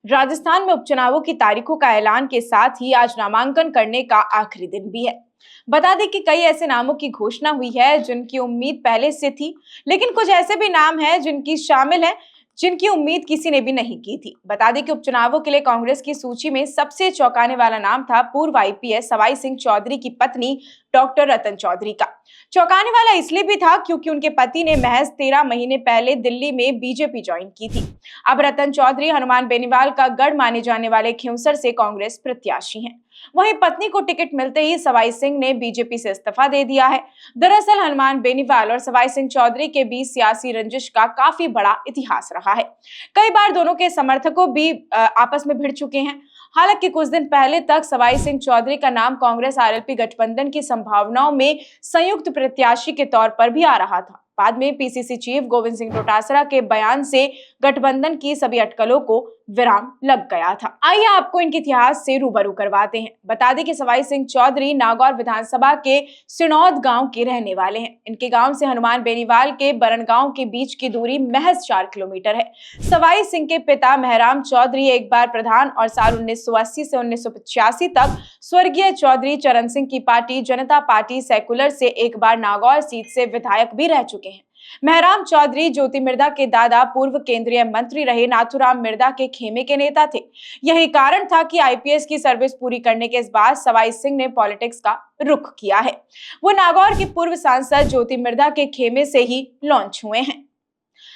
राजस्थान में उपचुनावों की तारीखों का ऐलान के साथ ही आज नामांकन करने का आखिरी दिन भी है। बता दें कि कई ऐसे नामों की घोषणा हुई है जिनकी उम्मीद पहले से थी, लेकिन कुछ ऐसे भी नाम हैं जिनकी शामिल है जिनकी उम्मीद किसी ने भी नहीं की थी। बता दें कि उपचुनावों के लिए कांग्रेस की सूची में सबसे चौंकाने वाला नाम था पूर्व आईपीएस सवाई सिंह चौधरी की पत्नी डॉक्टर रतन चौधरी का। चौंकाने वाला इसलिए भी था क्योंकि उनके पति ने महज 13 महीने पहले दिल्ली में बीजेपी ज्वाइन की थी। अब रतन चौधरी हनुमान बेनीवाल का गढ़ माने जाने वाले खिंवसर से कांग्रेस प्रत्याशी हैं। वहीं पत्नी को टिकट मिलते ही सवाई सिंह ने बीजेपी से इस्तीफा दे दिया है। दरअसल हनुमान बेनीवाल और सवाई सिंह चौधरी के बीच सियासी रंजिश का काफी बड़ा इतिहास रहा है। कई बार दोनों के समर्थकों भी आपस में भिड़ चुके हैं। हालांकि कुछ दिन पहले तक सवाई सिंह चौधरी का नाम कांग्रेस आरएलपी गठबंधन की संभावनाओं में संयुक्त प्रत्याशी के तौर पर भी आ रहा था। बाद में पीसीसी चीफ गोविंद सिंह डोटासरा के बयान से गठबंधन की सभी अटकलों को विराम लग गया था। आइए आपको इनके इतिहास से रूबरू करवाते हैं। बता दें कि सवाई सिंह चौधरी नागौर विधानसभा के सिनौद गांव के रहने वाले हैं। इनके गांव से हनुमान बेनीवाल के बरन गांव के बीच की दूरी महज 4 किलोमीटर है। सवाई सिंह के पिता महराम चौधरी एक बार प्रधान और साल 1980 से 1985 तक स्वर्गीय चौधरी चरण सिंह की पार्टी जनता पार्टी सेकुलर से एक बार नागौर सीट से विधायक भी रह चुके हैं। महराम चौधरी ज्योति मिर्धा के दादा पूर्व केंद्रीय मंत्री रहे नाथूराम मिर्धा के खेमे के नेता थे। यही कारण था कि आईपीएस की सर्विस पूरी करने के बाद सवाई सिंह ने पॉलिटिक्स का रुख किया है। वो नागौर की पूर्व सांसद ज्योति मिर्धा के खेमे से ही लॉन्च हुए हैं।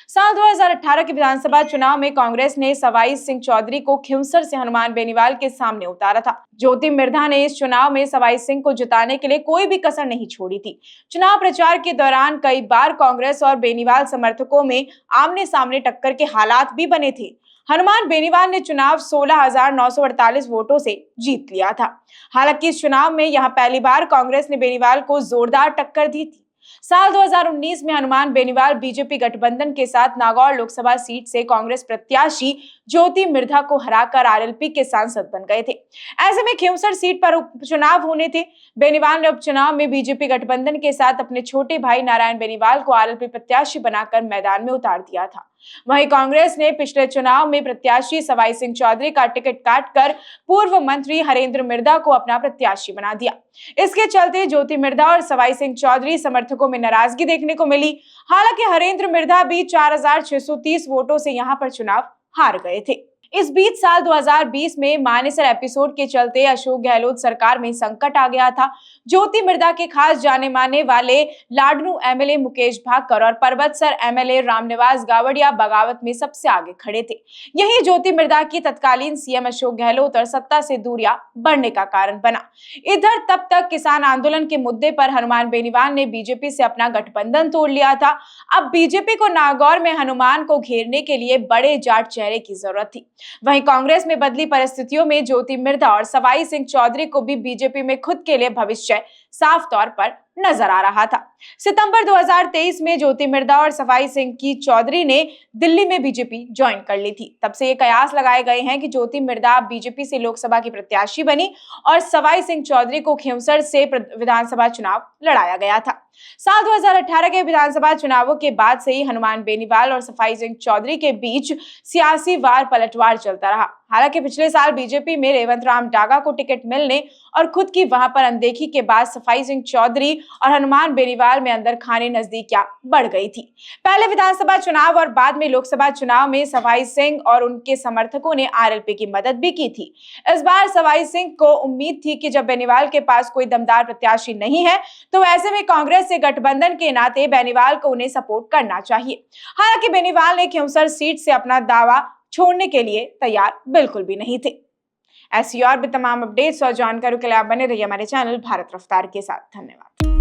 साल 2018 के विधानसभा चुनाव में कांग्रेस ने सवाई सिंह चौधरी को खिंवसर से हनुमान बेनीवाल के सामने उतारा था। ज्योति मिर्धा ने इस चुनाव में सवाई सिंह को जिताने के लिए कोई भी कसर नहीं छोड़ी थी। चुनाव प्रचार के दौरान कई बार कांग्रेस और बेनीवाल समर्थकों में आमने सामने टक्कर के हालात भी बने थे। हनुमान बेनीवाल ने चुनाव 16,948 वोटों से जीत लिया था। हालांकि इस चुनाव में यहां पहली बार कांग्रेस ने बेनीवाल को जोरदार टक्कर दी थी। साल 2019 में हनुमान बेनीवाल बीजेपी गठबंधन के साथ नागौर लोकसभा सीट से कांग्रेस प्रत्याशी ज्योति मिर्धा को हराकर आरएलपी के सांसद बन गए थे। ऐसे में खिंवसर सीट पर उपचुनाव होने थे। बेनीवाल ने उपचुनाव में बीजेपी गठबंधन के साथ अपने छोटे भाई नारायण बेनीवाल को आरएलपी प्रत्याशी बनाकर मैदान में उतार दिया था। वहीं कांग्रेस ने पिछले चुनाव में प्रत्याशी सवाई सिंह चौधरी का टिकट काटकर पूर्व मंत्री हरेंद्र मिर्धा को अपना प्रत्याशी बना दिया। इसके चलते ज्योति मिर्धा और सवाई सिंह चौधरी समर्थकों में नाराजगी देखने को मिली। हालांकि हरेंद्र मिर्धा भी 4,630 वोटों से यहां पर चुनाव हार गए थे। इस बीच साल 2020 में मानेसर एपिसोड के चलते अशोक गहलोत सरकार में संकट आ गया था। ज्योति मिर्धा के खास जाने माने वाले लाडनू एमएलए मुकेश भाकर और पर्वतसर एमएलए रामनिवास गावड़िया बगावत में सबसे आगे खड़े थे। यही ज्योति मिर्धा की तत्कालीन सीएम अशोक गहलोत और सत्ता से दूरियां बढ़ने का कारण बना। इधर तब तक किसान आंदोलन के मुद्दे पर हनुमान बेनीवाल ने बीजेपी से अपना गठबंधन तोड़ लिया था। अब बीजेपी को नागौर में हनुमान को घेरने के लिए बड़े जाट चेहरे की जरूरत थी। वहीं कांग्रेस में बदली परिस्थितियों में ज्योति मिर्धा और सवाई सिंह चौधरी को भी बीजेपी में खुद के लिए भविष्य साफ तौर पर नजर आ रहा था। सितंबर 2023 में ज्योति मिर्धा और सवाई सिंह की चौधरी ने दिल्ली में बीजेपी ज्वाइन कर ली थी। तब से ये कयास लगाए गए हैं कि ज्योति मिर्धा बीजेपी से लोकसभा की प्रत्याशी बनी और सवाई सिंह चौधरी को खिंवसर से विधानसभा चुनाव लड़ाया गया था। साल 2018 के विधानसभा चुनावों के बाद से ही हनुमान बेनीवाल और सवाई सिंह चौधरी के बीच सियासी वार पलटवार चलता रहा। हालांकि पिछले साल बीजेपी में रेवंत राम डागा को टिकट मिलने और खुद की वहां पर अनदेखी के बाद सवाई सिंह चौधरी और हनुमान बेनीवाल में अंदर खाने नजदीकियां बढ़ गई थी। पहले विधानसभा चुनाव और बाद में लोकसभा चुनाव में सवाई सिंह और उनके समर्थकों ने आरएलपी की मदद भी की थी। इस बार सवाई सिंह को उम्मीद थी कि जब बेनीवाल के पास कोई दमदार प्रत्याशी नहीं है तो ऐसे में कांग्रेस से गठबंधन के नाते बेनीवाल को उन्हें सपोर्ट करना चाहिए। हालांकि बेनीवाल ने खिंवसर सीट से अपना दावा छोड़ने के लिए तैयार बिल्कुल भी नहीं थे। ऐसी और भी तमाम अपडेट्स और जानकारी के लिए आप बने रहिए हमारे चैनल भारत रफ्तार के साथ। धन्यवाद।